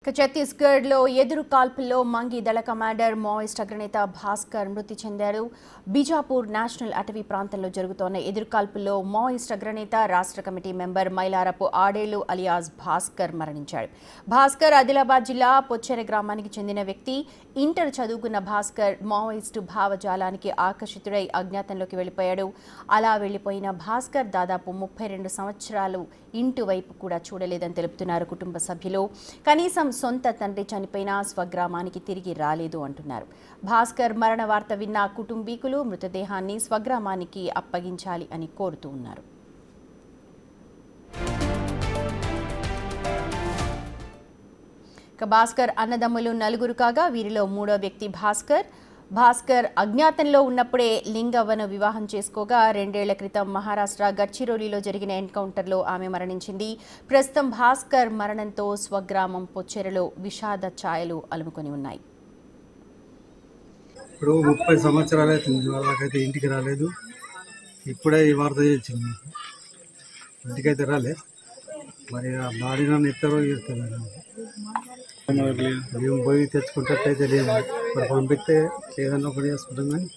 ఛత్తీస్గఢ్లో ఎదురు కాల్పుల్లో మంగి దళ కమాండర్ మావోయిస్ట్ అగ్రనేత భాస్కర్ మృతి చెందారు. బీజాపూర్ నేషనల్ అటవీ ప్రాంతంలో జరుగుతోన్న ఎదురు కాల్పుల్లో మావోయిస్ట్ అగ్రనేత రాష్ట్ర committee member Mailarapu Adelu alias Bhaskar మరణించాడు. భాస్కర్ ఆదిలాబాద్ జిల్లా పొచ్చెర గ్రామానికి చెందిన వ్యక్తి. ఇంటర్ చదువుకున్న భాస్కర్ మావోయిస్టు భావజాలానికి ఆకర్షితుడై అజ్ఞాతంలోకి వెళ్లిపోయాడు. అలా వెళ్లిపోయిన భాస్కర్ దాదాపు 32 సంవత్సరాలు ఇంటి వైపు కూడా చూడలేదని తెలుపుతున్నారు కుటుంబ సభ్యులు. కనీసం సొంత తండ్రి చనిపోయినా స్వగ్రామానికి తిరిగి రాలేదు అంటున్నారు. భాస్కర్ మరణ వార్త విన్న కుటుంబీకులు మృతదేహాన్ని స్వగ్రామానికి అప్పగించాలి అని కోరుతూ ఉన్నారు. భాస్కర్ అన్నదమ్ములు 4 కాగా వీరిలో 3వ వ్యక్తి భాస్కర్ అజ్ఞాతంలో ఉన్నప్పుడే లింగవ్వను వివాహం చేసుకోగా 2 ఏళ్ల క్రితం మహారాష్ట్ర గడ్చిరోలిలో జరిగిన ఎన్కౌంటర్లో ఆమె మరణించింది. ప్రస్తుతం భాస్కర్ మరణంతో స్వగ్రామం పొచ్చెరలో విషాద ఛాయలు అలుముకొని ఉన్నాయి. ఇప్పుడు 30 సంవత్సరాలు అవుతుంది వాళ్ళకైతే ఇంటికి రాలేదు. ఇప్పుడే ఈ వార్త చేసింది, ఇంటికైతే రాలే. మరి ఆ బాడీ నన్ను ఇస్తారో మేము పోయి తెచ్చుకుంటట్టయితే లేదు. మరి పంపిస్తే ఏదన్నా ఒకటి చేసుకుంటాం కానీ